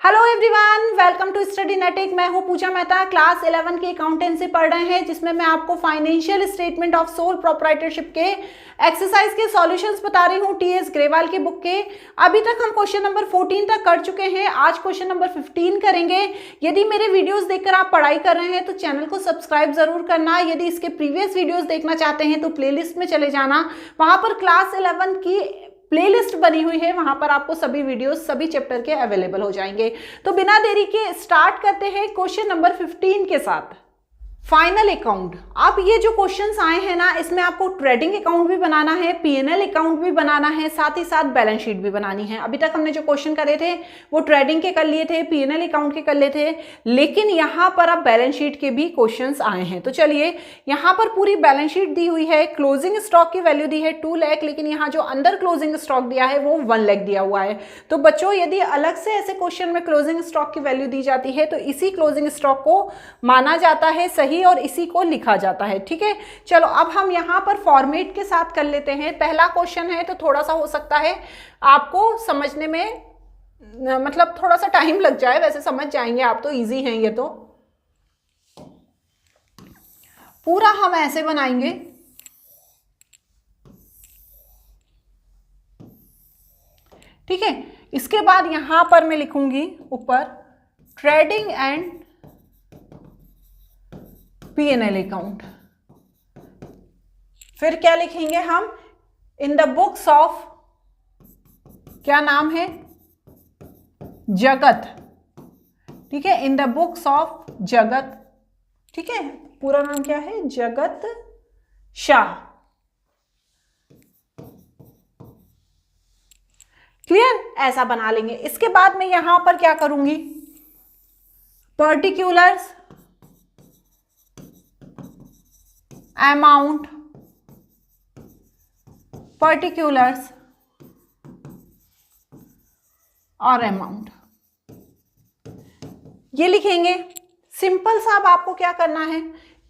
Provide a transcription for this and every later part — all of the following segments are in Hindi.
Hello everyone, welcome to study netic. मैं हूं पूजा मेहता। क्लास 11 की अकाउंटेंसी पढ़ रहे हैं, जिसमें मैं आपको financial statement of sole proprietorship के एक्सरसाइज के सॉल्यूशंस बता रही हूं टीएस ग्रेवाल के बुक के। अभी तक हम क्वेश्चन नंबर 14 तक कर चुके हैं। आज क्वेश्चन नंबर 15 करेंगे। यदि मेरे वीडियोस देखकर आप पढ़ाई कर रहे हैं तो चैनल को सब्सक्राइब जरूर करना। यदि इसके प्रीवियस वीडियोज देखना चाहते हैं तो प्लेलिस्ट में चले जाना, वहां पर क्लास 11 की प्लेलिस्ट बनी हुई है, वहां पर आपको सभी वीडियोस सभी चैप्टर के अवेलेबल हो जाएंगे। तो बिना देरी के स्टार्ट करते हैं क्वेश्चन नंबर 15 के साथ, फाइनल अकाउंट। अब ये जो क्वेश्चंस आए हैं ना, इसमें आपको ट्रेडिंग अकाउंट भी बनाना है, पीएनएल अकाउंट भी बनाना है, साथ ही साथ बैलेंस शीट भी बनानी है। अभी तक हमने जो क्वेश्चन करे थे वो ट्रेडिंग के कर लिए थे, पीएनएल अकाउंट के कर लिए थे, लेकिन यहाँ पर अब बैलेंस शीट के भी क्वेश्चंस आए हैं। तो चलिए, यहाँ पर पूरी बैलेंस शीट दी हुई है। क्लोजिंग स्टॉक की वैल्यू दी है 2 लाख, लेकिन यहाँ जो अंदर क्लोजिंग स्टॉक दिया है वो 1 लाख दिया हुआ है। तो बच्चों, यदि अलग से ऐसे क्वेश्चन में क्लोजिंग स्टॉक की वैल्यू दी जाती है तो इसी क्लोजिंग स्टॉक को माना जाता है सही और इसी को लिखा जाता है। ठीक है, चलो अब हम यहाँ पर फॉर्मेट के साथ कर लेते हैं। पहला क्वेश्चन है तो थोड़ा सा हो सकता है आपको समझने में, मतलब थोड़ा सा टाइम लग जाए, वैसे समझ जाएंगे आप, तो इजी है ये। तो पूरा हम ऐसे बनाएंगे, ठीक है। इसके बाद यहां पर मैं लिखूंगी ऊपर ट्रेडिंग एंड पीएनएल अकाउंट। फिर क्या लिखेंगे हम, इन द बुक्स ऑफ, क्या नाम है, जगत। ठीक है, इन द बुक्स ऑफ जगत। ठीक है, पूरा नाम क्या है, जगत शाह। क्लियर, ऐसा बना लेंगे। इसके बाद मैं यहां पर क्या करूंगी, पर्टिकुलर्स अमाउंट, पर्टिकुलर्स और अमाउंट, ये लिखेंगे। सिंपल सा। अब आपको क्या करना है,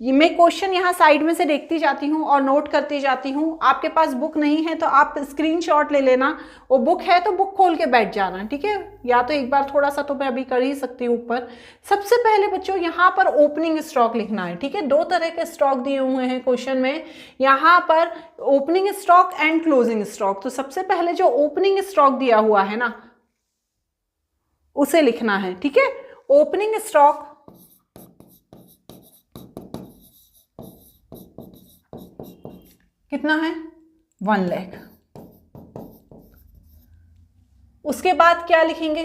ये मैं क्वेश्चन यहाँ साइड में से देखती जाती हूँ और नोट करती जाती हूँ। आपके पास बुक नहीं है तो आप स्क्रीनशॉट ले लेना, वो बुक है तो बुक खोल के बैठ जाना। ठीक है, या तो एक बार थोड़ा सा तो मैं अभी कर ही सकती हूँ ऊपर। सबसे पहले बच्चों यहाँ पर ओपनिंग स्टॉक लिखना है। ठीक है, 2 तरह के स्टॉक दिए हुए हैं क्वेश्चन में, यहाँ पर opening stock and closing stock. तो सबसे पहले जो ओपनिंग स्टॉक दिया हुआ है ना, उसे लिखना है। ठीक है, ओपनिंग स्टॉक कितना है, 1 लाख। उसके बाद क्या लिखेंगे,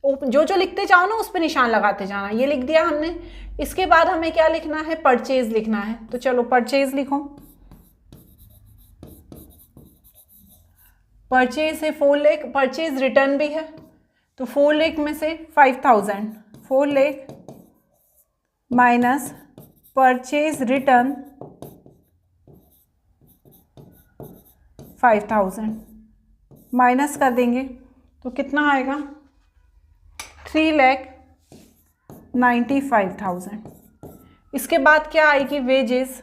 जो जो लिखते जाओ ना उस पर निशान लगाते जाना। ये लिख दिया हमने। इसके बाद हमें क्या लिखना है, परचेज लिखना है। तो चलो परचेज लिखो। परचेज है 4 लाख, परचेज रिटर्न भी है, तो 4 लाख में से 5000, 4 lakh minus purchase return 5000 minus कर देंगे तो कितना आएगा, 3,95,000। इसके बाद क्या आएगी, वेजेस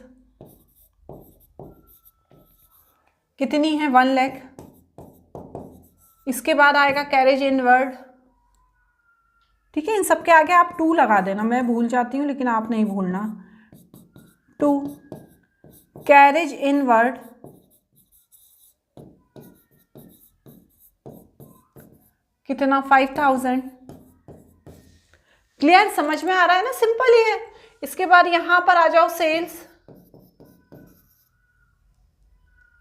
कितनी है, 1 लाख। इसके बाद आएगा कैरेज इनवर्ड। ठीक है, इन सब के आगे आप 2 लगा देना, मैं भूल जाती हूँ लेकिन आप नहीं भूलना। 2 कैरेज इनवर्ड कितना, 5000। क्लियर, समझ में आ रहा है ना, सिंपल ही है। इसके बाद यहां पर आ जाओ सेल्स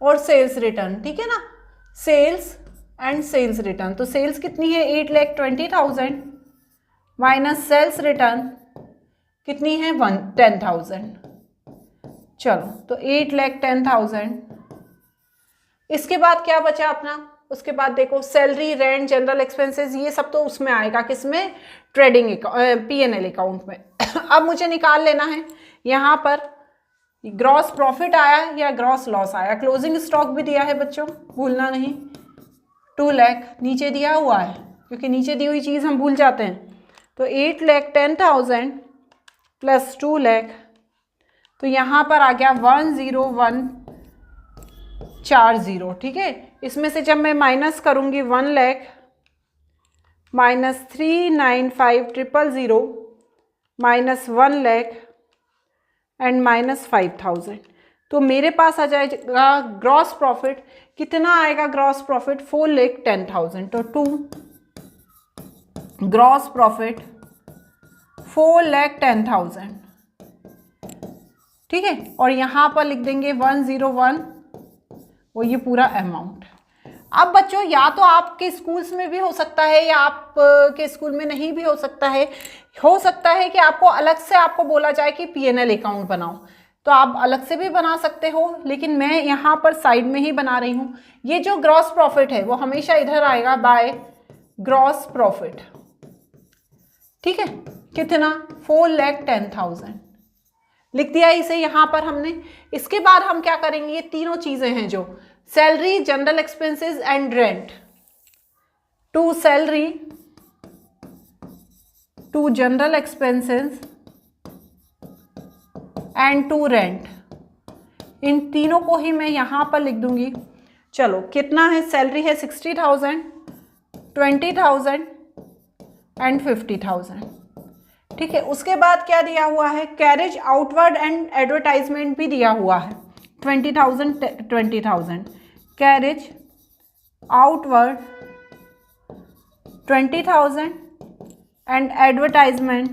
और सेल्स रिटर्न। ठीक है ना, सेल्स एंड सेल्स रिटर्न। तो सेल्स कितनी है, 8,20,000 माइनस सेल्स रिटर्न कितनी है, 10,000। चलो, तो 8,10,000। इसके बाद क्या बचा अपना, उसके बाद देखो सैलरी, रेंट, जनरल एक्सपेंसेस, ये सब तो उसमें आएगा, किसमें, ट्रेडिंग पीएनएल अकाउंट में। अब मुझे निकाल लेना है यहाँ पर ग्रॉस प्रॉफिट आया या ग्रॉस लॉस आया। क्लोजिंग स्टॉक भी दिया है बच्चों, भूलना नहीं, 2 लाख नीचे दिया हुआ है, क्योंकि नीचे दी हुई चीज़ हम भूल जाते हैं। तो 8,10,000 प्लस 2 लाख, तो यहाँ पर आ गया 10140। ठीक है, इसमें से जब मैं माइनस करूंगी 1 लाख -395,000 -1 लाख एंड -5,000। तो मेरे पास आ जाएगा ग्रॉस प्रॉफिट, कितना आएगा ग्रॉस प्रॉफिट? 4,10,000। तो 2 ग्रॉस प्रॉफिट 4,10,000, ठीक है। और यहाँ पर लिख देंगे 101 वो ये पूरा अमाउंट। अब बच्चों या तो आपके स्कूल्स में भी हो सकता है या आप के स्कूल में नहीं भी हो सकता है कि आपको अलग से आपको बोला जाए कि P&L अकाउंट बनाओ, तो आप अलग से भी बना सकते हो, लेकिन मैं यहाँ पर साइड में ही बना रही हूँ। ये जो ग्रॉस प्रॉफिट है वो हमेशा इधर आएगा बाय ग्रॉस प्रॉफिट, ठीक है। कितना? 4,10,000 लिख दिया इसे यहाँ पर हमने। इसके बाद हम क्या करेंगे, ये तीनों चीजें हैं जो salary, general expenses and rent. To salary, to general expenses and to rent, इन तीनों को ही मैं यहाँ पर लिख दूंगी। चलो कितना है? सैलरी है 60,000, 20,000 एंड 50,000, ठीक है। उसके बाद क्या दिया हुआ है? कैरेज आउटवर्ड एंड एडवर्टाइजमेंट भी दिया हुआ है 20,000 कैरेज आउटवर्ड 20,000 एंड एडवर्टाइजमेंट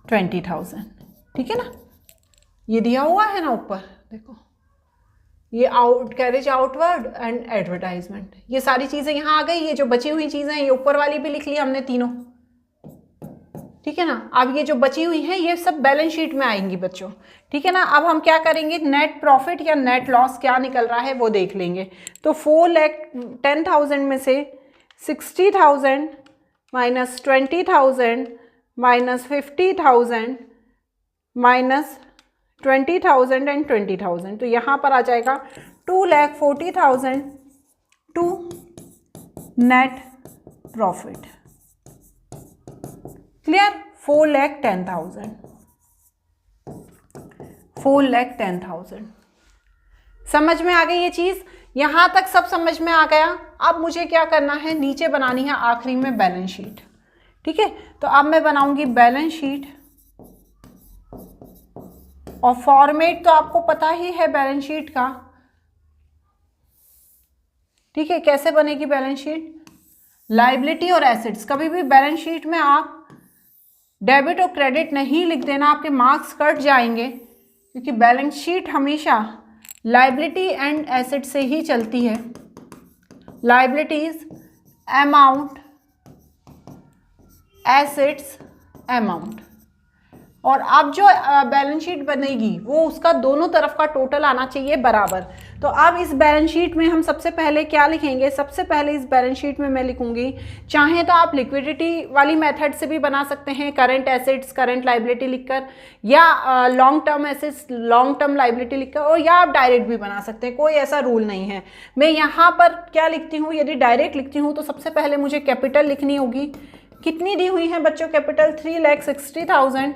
20,000, ठीक है ना। ये दिया हुआ है ना ऊपर, देखो ये कैरेज आउटवर्ड एंड एडवर्टाइजमेंट, ये सारी चीजें यहाँ आ गई। ये जो बची हुई चीजें हैं ये ऊपर वाली भी लिख ली हमने तीनों, ठीक है ना। अब ये जो बची हुई हैं ये सब बैलेंस शीट में आएंगी बच्चों, ठीक है ना। अब हम क्या करेंगे, नेट प्रॉफिट या नेट लॉस क्या निकल रहा है वो देख लेंगे। तो 4,10,000 में से 60,000 माइनस 20,000 माइनस 50,000 माइनस 20,000 एंड 20,000, तो यहाँ पर आ जाएगा 2,40,000 टू नेट प्रॉफिट। क्लियर? 4,10,000 समझ में आ गई ये चीज? यहां तक सब समझ में आ गया। अब मुझे क्या करना है, नीचे बनानी है आखिरी में बैलेंस शीट, ठीक है। तो अब मैं बनाऊंगी बैलेंस शीट, और फॉर्मेट तो आपको पता ही है बैलेंस शीट का, ठीक है। कैसे बनेगी बैलेंस शीट? लायबिलिटी और एसेट्स, कभी भी बैलेंस शीट में आप डेबिट और क्रेडिट नहीं लिख देना, आपके मार्क्स कट जाएंगे, क्योंकि बैलेंस शीट हमेशा लायबिलिटी एंड एसेट से ही चलती है। लायबिलिटीज अमाउंट, एसेट्स अमाउंट, और अब जो बैलेंस शीट बनेगी वो उसका दोनों तरफ का टोटल आना चाहिए बराबर। तो अब इस बैलेंस शीट में हम सबसे पहले क्या लिखेंगे? सबसे पहले इस बैलेंस शीट में मैं लिखूंगी, चाहे तो आप लिक्विडिटी वाली मेथड से भी बना सकते हैं, करंट एसेट्स करंट लायबिलिटी लिखकर, या long term assets long term liability लिखकर, और या आप डायरेक्ट भी बना सकते हैं, कोई ऐसा रूल नहीं है। मैं यहाँ पर क्या लिखती हूँ, यदि डायरेक्ट लिखती हूँ तो सबसे पहले मुझे कैपिटल लिखनी होगी। कितनी दी हुई है बच्चों कैपिटल? 3,60,000।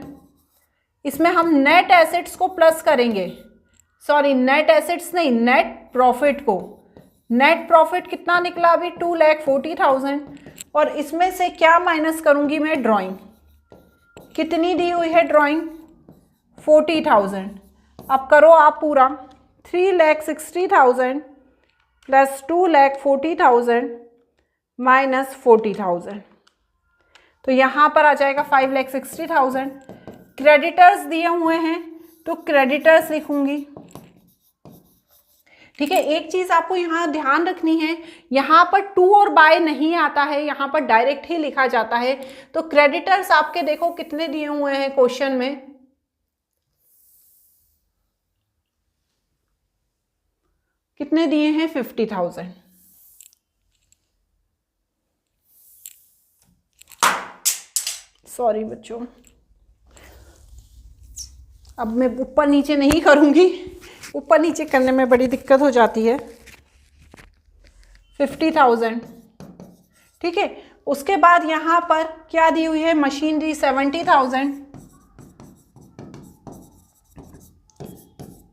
इसमें हम नेट एसेट्स को प्लस करेंगे, सॉरी नेट एसेट्स नहीं, नेट प्रॉफिट को। नेट प्रॉफिट कितना निकला अभी? 2,40,000। और इसमें से क्या माइनस करूंगी मैं? ड्राइंग। कितनी दी हुई है ड्राइंग? 40,000। अब करो आप पूरा, 3,60,000 प्लस 2,40,000 माइनस 40,000, तो यहाँ पर आ जाएगा 5,60,000। क्रेडिटर्स दिए हुए हैं तो क्रेडिटर्स लिखूंगी, ठीक है। एक चीज आपको यहाँ ध्यान रखनी है, यहाँ पर टू और बाय नहीं आता है, यहाँ पर डायरेक्ट ही लिखा जाता है। तो क्रेडिटर्स आपके देखो कितने दिए हुए हैं क्वेश्चन में, कितने दिए हैं? 50,000। सॉरी बच्चों, अब मैं ऊपर नीचे नहीं करूंगी, ऊपर नीचे करने में बड़ी दिक्कत हो जाती है। 50,000, ठीक है। उसके बाद यहाँ पर क्या दी हुई है? मशीनरी 70,000।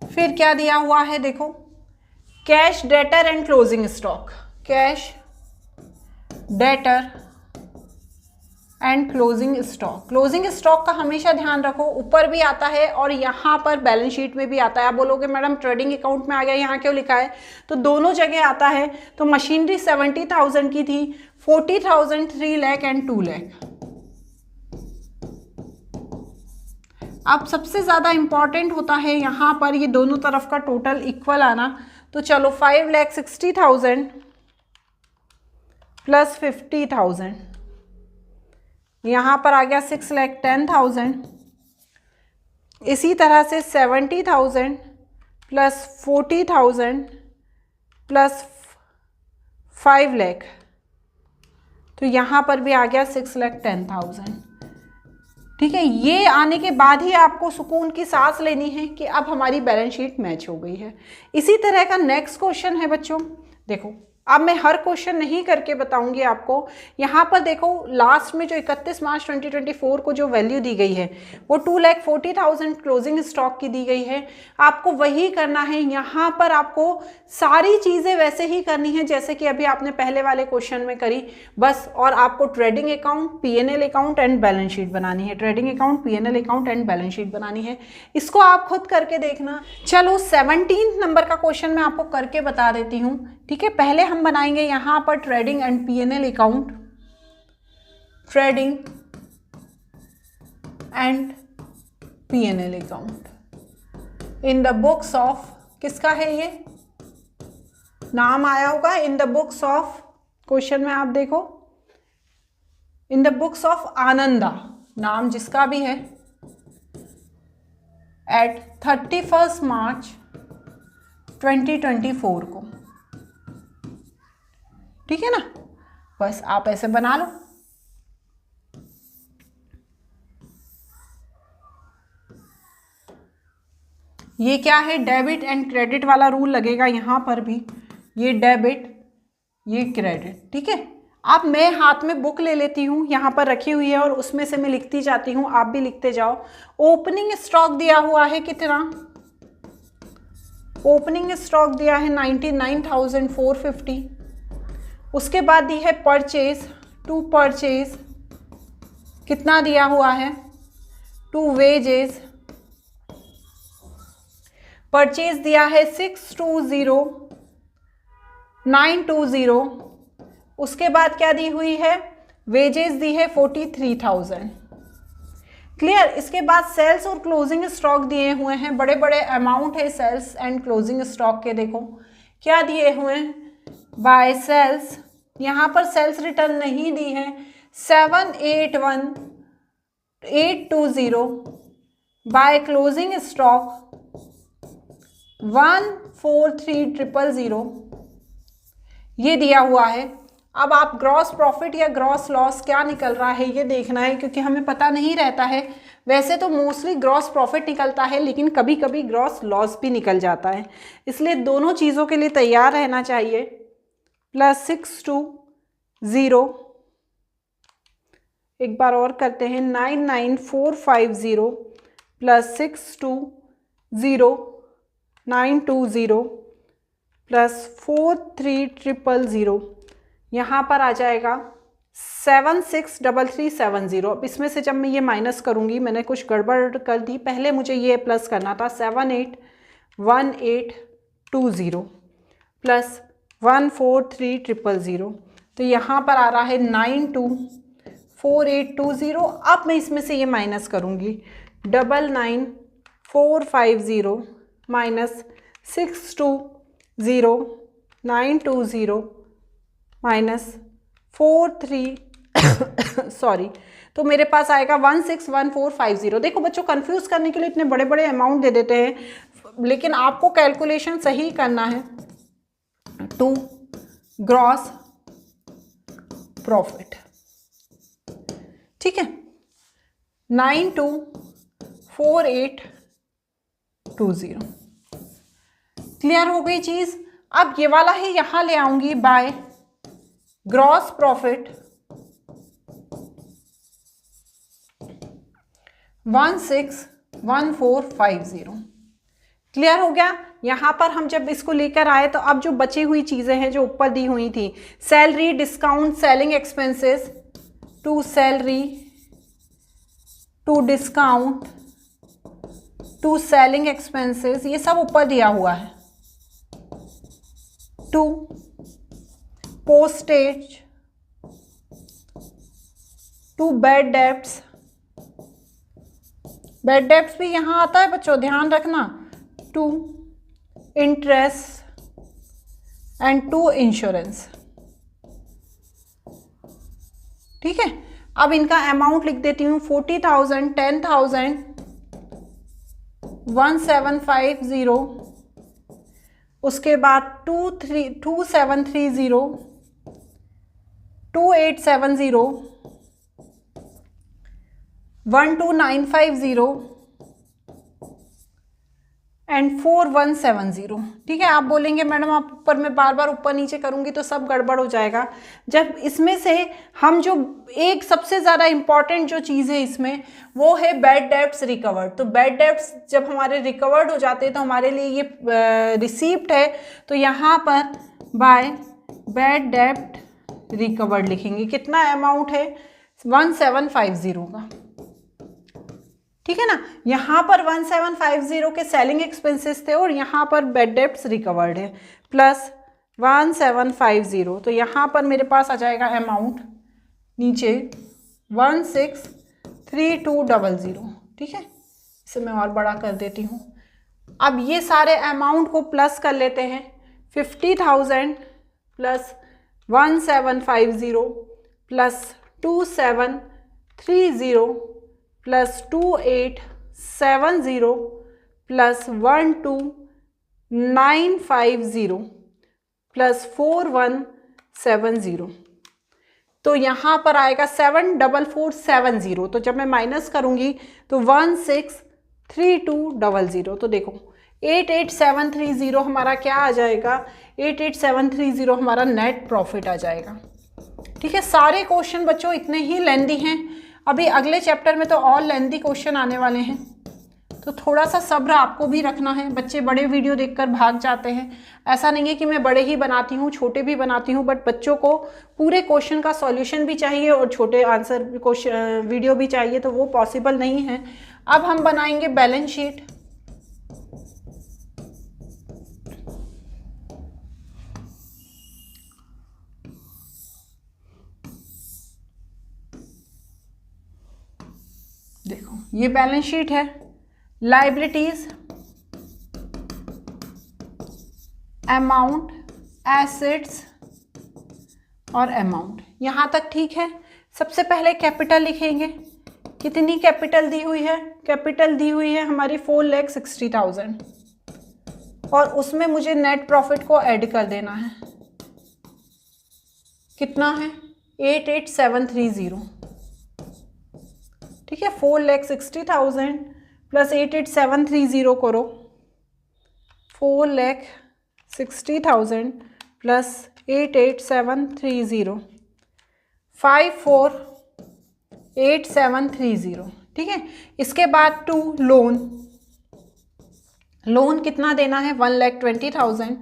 फिर क्या दिया हुआ है देखो, cash, debtor and closing stock, cash, debtor and closing stock. Closing stock का हमेशा ध्यान रखो, ऊपर भी आता है और यहाँ पर बैलेंस शीट में भी आता है। आप बोलोगे मैडम ट्रेडिंग अकाउंट में आ गया, यहाँ क्यों लिखा है? तो दोनों जगह आता है। तो मशीनरी 70,000 की थी, 40,000, 3 लाख एंड 2 लाख। अब सबसे ज़्यादा इंपॉर्टेंट होता है यहाँ पर ये दोनों तरफ का टोटल इक्वल आना। तो चलो 5,60,000 प्लस 50,000, यहाँ पर आ गया 6,10,000। इसी तरह से 70,000 प्लस 40,000 प्लस 5 लाख, तो यहाँ पर भी आ गया 6,10,000। ठीक है, ये आने के बाद ही आपको सुकून की सांस लेनी है कि अब हमारी बैलेंस शीट मैच हो गई है। इसी तरह का नेक्स्ट क्वेश्चन है बच्चों, देखो अब मैं हर क्वेश्चन नहीं करके बताऊंगी आपको। यहाँ पर देखो लास्ट में जो 31 मार्च 2024 को जो वैल्यू दी गई है वो 2,40,000 क्लोजिंग स्टॉक की दी गई है। आपको वही करना है, यहाँ पर आपको सारी चीज़ें वैसे ही करनी है जैसे कि अभी आपने पहले वाले क्वेश्चन में करी बस। और आपको trading account, PNL account and balance sheet बनानी है। Trading account, PNL account and balance sheet बनानी है। इसको आप खुद करके देखना। चलो 17 नंबर का क्वेश्चन मैं आपको करके बता देती हूँ। ठीक है, पहले हम बनाएंगे यहाँ पर trading and PNL account, trading and PNL account in the books of, किसका है ये? नाम आया होगा in the books of, question में आप देखो in the books of Ananda, नाम जिसका भी है, एट 31 मार्च 2024 को। ठीक है ना, बस आप ऐसे बना लो। ये क्या है? डेबिट एंड क्रेडिट वाला रूल लगेगा यहाँ पर भी। ये डेबिट, ये क्रेडिट। ठीक है, अब मैं हाथ में बुक ले लेती हूँ, यहाँ पर रखी हुई है और उसमें से मैं लिखती जाती हूँ, आप भी लिखते जाओ। ओपनिंग स्टॉक दिया हुआ है कितना? ओपनिंग स्टॉक दिया है 99,450। उसके बाद दी है परचेज, टू परचेज कितना दिया हुआ है? टू वेजेस, परचेज दिया है 620,920। उसके बाद क्या दी हुई है? वेजेस दी है 43,000। क्लियर। इसके बाद सेल्स और क्लोजिंग स्टॉक दिए हुए हैं, बड़े बड़े अमाउंट है सेल्स एंड क्लोजिंग स्टॉक के। देखो क्या दिए हुए हैं? बाय सेल्स, यहाँ पर सेल्स रिटर्न नहीं दी है, 781,820। बाय क्लोजिंग स्टॉक 143,000 ये दिया हुआ है। अब आप ग्रॉस प्रॉफिट या ग्रॉस लॉस क्या निकल रहा है ये देखना है, क्योंकि हमें पता नहीं रहता है। वैसे तो मोस्टली ग्रॉस प्रॉफिट निकलता है, लेकिन कभी कभी ग्रॉस लॉस भी निकल जाता है, इसलिए दोनों चीज़ों के लिए तैयार रहना चाहिए। प्लस 620, एक बार और करते हैं, 99,450 प्लस 620,920 प्लस 43,000, यहाँ पर आ जाएगा 763370। अब इसमें से जब मैं ये माइनस करूँगी, मैंने कुछ गड़बड़ कर दी, पहले मुझे ये प्लस करना था, 781820 प्लस 143,000, तो यहाँ पर आ रहा है 924820। अब मैं इसमें से ये माइनस करूँगी, 99,450 माइनस 620,920 माइनस 43 सॉरी, तो मेरे पास आएगा 161450। देखो बच्चों, कंफ्यूज करने के लिए इतने बड़े बड़े अमाउंट दे देते हैं, लेकिन आपको कैलकुलेशन सही करना है। टू ग्रॉस प्रॉफिट, ठीक है, 924820। क्लियर हो गई चीज। अब ये वाला ही यहां ले आऊंगी, बाय ग्रॉस प्रॉफिट 161450। क्लियर हो गया। यहाँ पर हम जब इसको लेकर आए तो अब जो बची हुई चीज़ें हैं जो ऊपर दी हुई थी, salary, discount, selling expenses, to salary, to discount, to selling expenses, ये सब ऊपर दिया हुआ है। To postage, to bad debts, bad debts भी यहाँ आता है बच्चों, ध्यान रखना, to interest and to insurance. ठीक है, अब इनका अमाउंट लिख देती हूँ, 40,000, 10,000, 1750, उसके बाद 2730, 2870, 12950 एंड 4170। ठीक है, आप बोलेंगे मैडम आप ऊपर में बार बार ऊपर नीचे करूंगी तो सब गड़बड़ हो जाएगा। जब इसमें से हम जो एक सबसे ज़्यादा इम्पॉर्टेंट जो चीज़ है इसमें वो है बैड डेब्ट्स रिकवर्ड। तो बैड डेब्ट्स जब हमारे रिकवर्ड हो जाते हैं तो हमारे लिए ये रिसीप्ट है, तो यहाँ पर बाय बैड डेब्ट रिकवर्ड लिखेंगे। कितना अमाउंट है, 1750 का। ठीक है ना, यहाँ पर 1750 के सेलिंग एक्सपेंसेस थे और यहाँ पर बैड डेब्ट्स रिकवर्ड है, प्लस 1750, तो यहाँ पर मेरे पास आ जाएगा अमाउंट नीचे 163200। ठीक है, इसे मैं और बड़ा कर देती हूँ। अब ये सारे अमाउंट को प्लस कर लेते हैं, 50,000 plus 1750 plus 2730 plus 2870 plus 12950 plus 4170, तो यहाँ पर आएगा 74470। तो जब मैं माइनस करूँगी तो 163200। तो देखो 88730 हमारा क्या आ जाएगा, 88730 हमारा नेट प्रॉफिट आ जाएगा। ठीक है, सारे क्वेश्चन बच्चों इतने ही लेंदी हैं। अभी अगले चैप्टर में तो और लेंदी क्वेश्चन आने वाले हैं, तो थोड़ा सा सब्र आपको भी रखना है। बच्चे बड़े वीडियो देखकर भाग जाते हैं, ऐसा नहीं है कि मैं बड़े ही बनाती हूँ, छोटे भी बनाती हूँ, बट बच्चों को पूरे क्वेश्चन का सॉल्यूशन भी चाहिए और छोटे आंसर क्वेश्चन वीडियो भी चाहिए, तो वो पॉसिबल नहीं है। अब हम बनाएंगे बैलेंस शीट। देखो ये बैलेंस शीट है, लायबिलिटीज, अमाउंट, एसेट्स और अमाउंट, यहाँ तक ठीक है। सबसे पहले कैपिटल लिखेंगे। कितनी कैपिटल दी हुई है, कैपिटल दी हुई है हमारी 4,60,000 और उसमें मुझे नेट प्रॉफिट को ऐड कर देना है। कितना है, 88730। ठीक है, 4,60,000 प्लस 88730 करो, 4,60,000 प्लस 88730, 548730। ठीक है, इसके बाद टू लोन, लोन कितना देना है, 1,20,000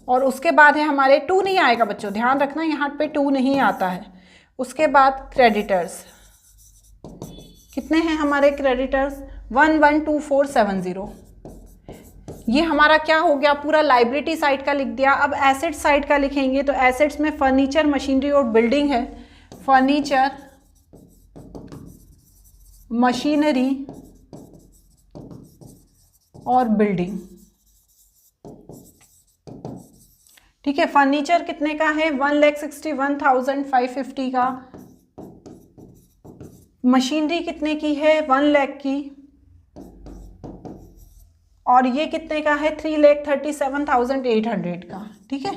और उसके बाद है हमारे टू नहीं आएगा बच्चों, ध्यान रखना यहाँ पे टू नहीं आता है। उसके बाद क्रेडिटर्स, कितने हैं हमारे क्रेडिटर्स, 112470। ये हमारा क्या हो गया, पूरा लाइबिलिटी साइड का लिख दिया। अब एसेट साइड का लिखेंगे, तो एसेट्स में फर्नीचर, मशीनरी और बिल्डिंग है। फर्नीचर, मशीनरी और बिल्डिंग। ठीक है, फर्नीचर कितने का है, 1,61,550 का। मशीनरी कितने की है, 1 लाख की। और ये कितने का है, 3,37,800 का। ठीक है,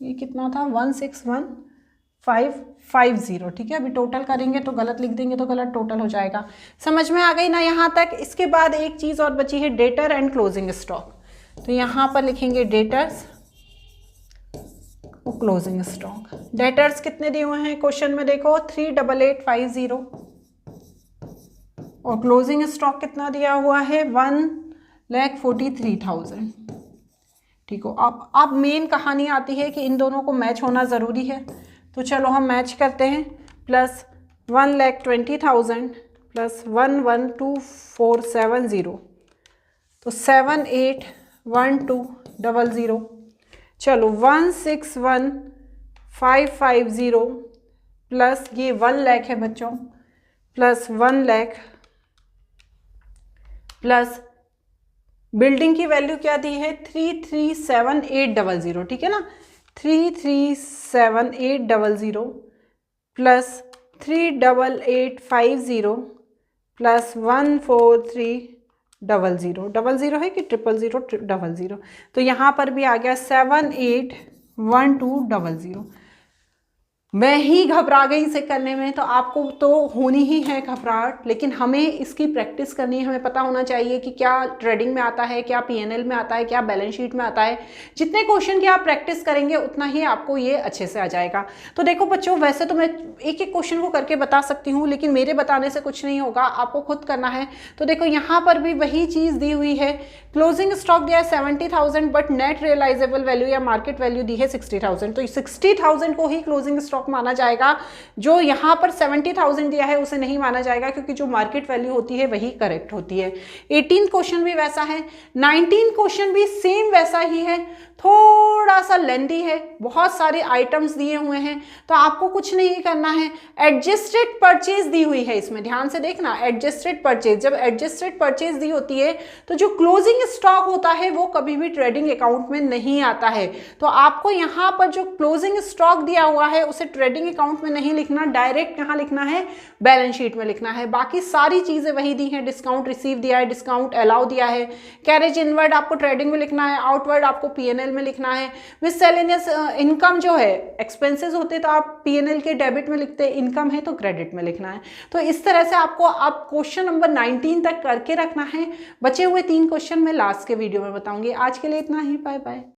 ये कितना था, 161,550। ठीक है, अभी टोटल करेंगे तो गलत लिख देंगे तो गलत टोटल हो जाएगा। समझ में आ गई ना यहाँ तक। इसके बाद एक चीज़ और बची है, डेटर एंड क्लोजिंग स्टॉक। तो यहाँ पर लिखेंगे डेटर्स और क्लोजिंग स्टॉक। डेटर्स कितने दिए हुए हैं क्वेश्चन में, देखो 3,8850 और क्लोजिंग स्टॉक कितना दिया हुआ है 1,43,000। ठीक हो, अब मेन कहानी आती है कि इन दोनों को मैच होना ज़रूरी है। तो चलो हम मैच करते हैं। प्लस 1,20,000 प्लस 1,12,470, तो 78,12,00। चलो 161,550 प्लस ये 1 लाख है बच्चों, प्लस 1 लाख प्लस बिल्डिंग की वैल्यू क्या दी है 337800, ठीक है ना। 337800 प्लस 38850 प्लस 14300 है कि 000 तो यहाँ पर भी आ गया 781200। मैं ही घबरा गई इसे करने में, तो आपको तो होनी ही है घबराहट, लेकिन हमें इसकी प्रैक्टिस करनी है। हमें पता होना चाहिए कि क्या ट्रेडिंग में आता है, क्या पीएनएल में आता है, क्या बैलेंस शीट में आता है। जितने क्वेश्चन की आप प्रैक्टिस करेंगे उतना ही आपको ये अच्छे से आ जाएगा। तो देखो बच्चों, वैसे तो मैं एक एक क्वेश्चन को करके बता सकती हूँ, लेकिन मेरे बताने से कुछ नहीं होगा, आपको खुद करना है। तो देखो यहाँ पर भी वही चीज़ दी हुई है। क्लोजिंग स्टॉक दिया है 70,000, बट नेट रियलाइजेबल वैल्यू या मार्केट वैल्यू दी है 60,000, तो 60,000 को ही क्लोजिंग स्टॉक माना जाएगा। जो यहाँ पर 70,000 दिया है उसे नहीं माना जाएगा, क्योंकि जो मार्केट वैल्यू होती है वही करेक्ट होती है। 18 क्वेश्चन भी वैसा है, 19 क्वेश्चन भी सेम वैसा ही है, थोड़ा सा लेंदी है, बहुत सारे आइटम्स दिए हुए हैं, तो आपको कुछ नहीं करना है। एडजस्टेड परचेज दी हुई है इसमें, ध्यान से देखना। एडजस्टेड परचेज, जब एडजस्टेड परचेज दी होती है तो जो क्लोजिंग स्टॉक होता है वो कभी भी ट्रेडिंग अकाउंट में नहीं आता है। तो आपको यहाँ पर जो क्लोजिंग स्टॉक दिया हुआ है उसे ट्रेडिंग अकाउंट में नहीं लिखना, डायरेक्ट कहाँ लिखना है, बैलेंस शीट में लिखना है। बाकी सारी चीजें वही दी हैं। डिस्काउंट रिसीव दिया है, डिस्काउंट अलाउ दिया है, कैरेज इनवर्ड आपको ट्रेडिंग में लिखना है, आउटवर्ड आपको पीएनएल में लिखना है। मिससेलेनियस इनकम जो है, एक्सपेंसेस होते तो आप पीएनएल के डेबिट में लिखते, इनकम है तो क्रेडिट में लिखना है। तो इस तरह से आपको अब क्वेश्चन नंबर 19 तक करके रखना है। बचे हुए 3 क्वेश्चन मैं लास्ट के वीडियो में बताऊंगी। आज के लिए इतना ही, बाय बाय।